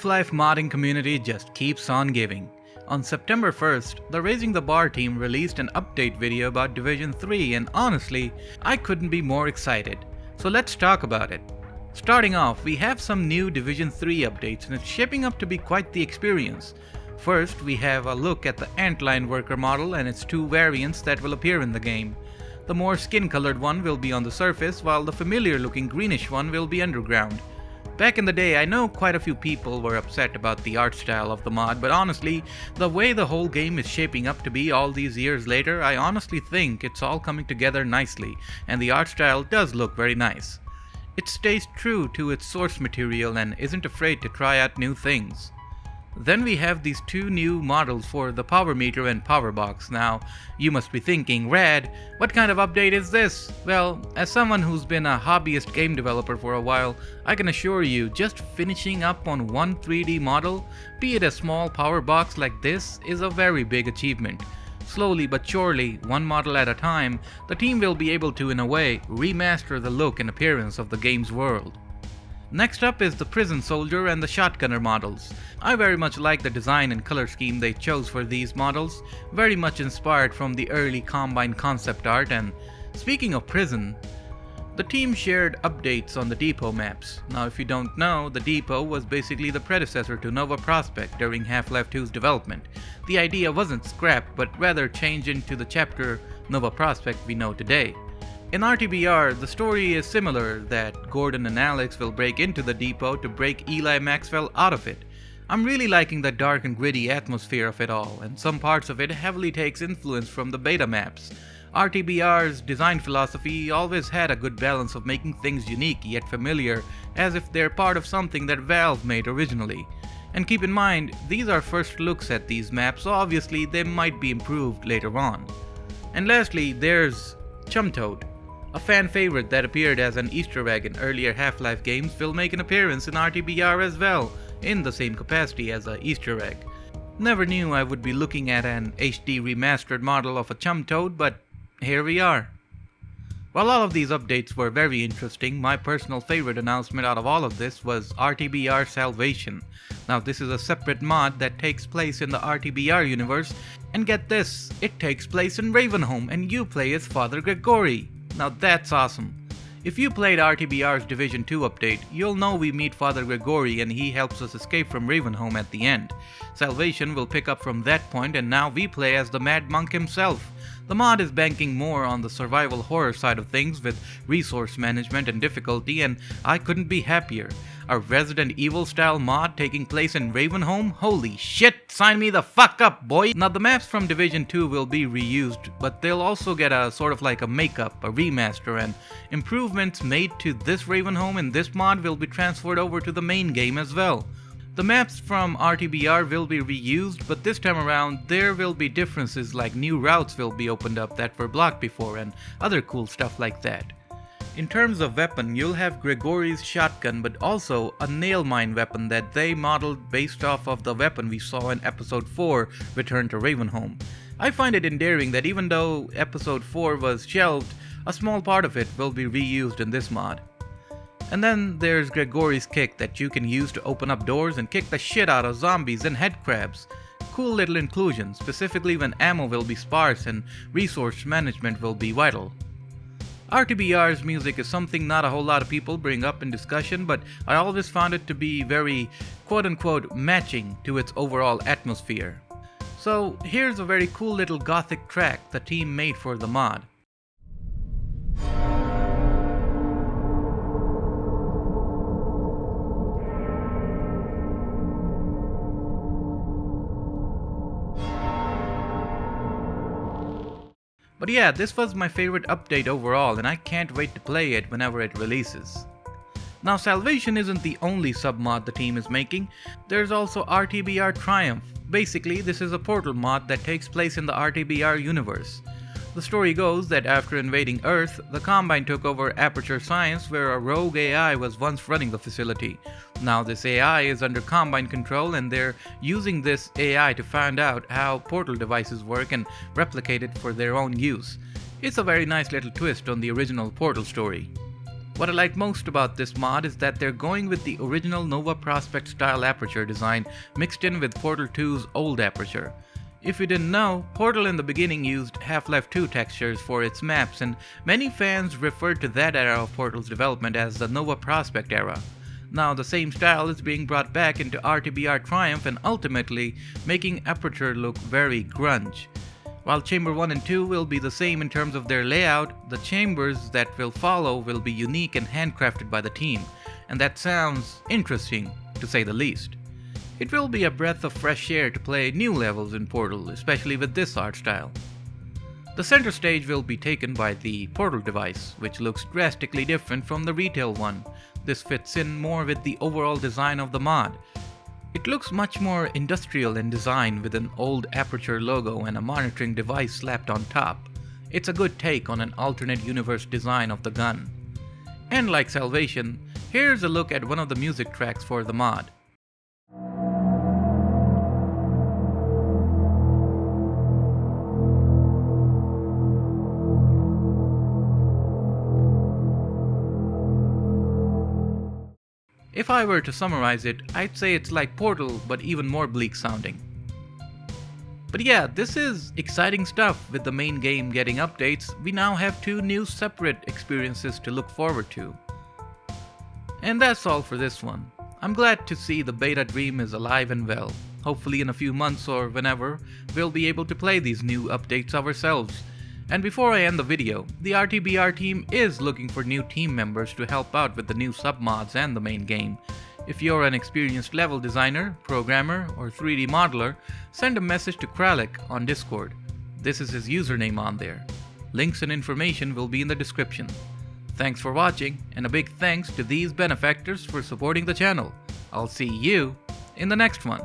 Half-Life modding community just keeps on giving. On September 1st, the Raising the Bar team released an update video about Division 3 and honestly, I couldn't be more excited. So let's talk about it. Starting off, we have some new Division 3 updates and it's shaping up to be quite the experience. First, we have a look at the Antlion worker model and its two variants that will appear in the game. The more skin-colored one will be on the surface, while the familiar-looking greenish one will be underground. Back in the day, I know quite a few people were upset about the art style of the mod, but honestly, the way the whole game is shaping up to be all these years later, I honestly think it's all coming together nicely, and the art style does look very nice. It stays true to its source material and isn't afraid to try out new things. Then we have these two new models for the power meter and power box. Now, you must be thinking, Rad, what kind of update is this? Well, as someone who's been a hobbyist game developer for a while, I can assure you, just finishing up on one 3D model, be it a small power box like this, is a very big achievement. Slowly but surely, one model at a time, the team will be able to, in a way, remaster the look and appearance of the game's world. Next up is the Prison Soldier and the Shotgunner models. I very much like the design and color scheme they chose for these models, very much inspired from the early Combine concept art. And speaking of prison, the team shared updates on the depot maps. Now if you don't know, the depot was basically the predecessor to Nova Prospekt during Half-Life 2's development. The idea wasn't scrapped, but rather changed into the chapter Nova Prospekt we know today. In RTBR, the story is similar, that Gordon and Alex will break into the depot to break Eli Maxwell out of it. I'm really liking the dark and gritty atmosphere of it all, and some parts of it heavily takes influence from the beta maps. RTBR's design philosophy always had a good balance of making things unique yet familiar, as if they're part of something that Valve made originally. And keep in mind, these are first looks at these maps, so obviously they might be improved later on. And lastly, there's Chumtoad. A fan favorite that appeared as an Easter egg in earlier Half-Life games will make an appearance in RTBR as well, in the same capacity as an Easter egg. Never knew I would be looking at an HD remastered model of a Chumtoad, but here we are. While all of these updates were very interesting, my personal favorite announcement out of all of this was RTBR Salvation. Now this is a separate mod that takes place in the RTBR universe, and get this, it takes place in Ravenholm and you play as Father Gregory. Now that's awesome. If you played RTBR's Division 2 update, you'll know we meet Father Gregory and he helps us escape from Ravenholm at the end. Salvation will pick up from that point and now we play as the Mad Monk himself. The mod is banking more on the survival horror side of things with resource management and difficulty, and I couldn't be happier. A Resident Evil style mod taking place in Ravenholm? Holy shit, sign me the fuck up, boy! Now the maps from Division 2 will be reused, but they'll also get a sort of like a makeup, a remaster, and improvements made to this Ravenholm in this mod will be transferred over to the main game as well. The maps from RTBR will be reused, but this time around there will be differences, like new routes will be opened up that were blocked before and other cool stuff like that. In terms of weapon, you'll have Gregory's shotgun, but also a nail mine weapon that they modeled based off of the weapon we saw in Episode 4, Return to Ravenholm. I find it endearing that even though Episode 4 was shelved, a small part of it will be reused in this mod. And then there's Gregory's kick that you can use to open up doors and kick the shit out of zombies and headcrabs. Cool little inclusion, specifically when ammo will be sparse and resource management will be vital. RTBR's music is something not a whole lot of people bring up in discussion, but I always found it to be very quote-unquote matching to its overall atmosphere. So here's a very cool little gothic track the team made for the mod. But yeah, this was my favorite update overall and I can't wait to play it whenever it releases. Now Salvation isn't the only submod the team is making, there's also RTBR Triumph. Basically, this is a portal mod that takes place in the RTBR universe. The story goes that after invading Earth, the Combine took over Aperture Science where a rogue AI was once running the facility. Now this AI is under Combine control and they're using this AI to find out how portal devices work and replicate it for their own use. It's a very nice little twist on the original Portal story. What I like most about this mod is that they're going with the original Nova Prospect style aperture design mixed in with Portal 2's old aperture. If you didn't know, Portal in the beginning used Half-Life 2 textures for its maps, and many fans referred to that era of Portal's development as the Nova Prospect era. Now the same style is being brought back into RTBR Triumph and ultimately making Aperture look very grunge. While Chamber 1 and 2 will be the same in terms of their layout, the chambers that will follow will be unique and handcrafted by the team, and that sounds interesting to say the least. It will be a breath of fresh air to play new levels in Portal, especially with this art style. The center stage will be taken by the Portal device, which looks drastically different from the retail one. This fits in more with the overall design of the mod. It looks much more industrial in design with an old Aperture logo and a monitoring device slapped on top. It's a good take on an alternate universe design of the gun. And like Salvation, here's a look at one of the music tracks for the mod. If I were to summarize it, I'd say it's like Portal, but even more bleak sounding. But yeah, this is exciting stuff. With the main game getting updates, we now have 2 new separate experiences to look forward to. And that's all for this one. I'm glad to see the beta dream is alive and well. Hopefully in a few months or whenever, we'll be able to play these new updates ourselves. And before I end the video, the RTBR team is looking for new team members to help out with the new submods and the main game. If you're an experienced level designer, programmer, or 3D modeler, send a message to Kralich on Discord. This is his username on there. Links and information will be in the description. Thanks for watching, and a big thanks to these benefactors for supporting the channel. I'll see you in the next one.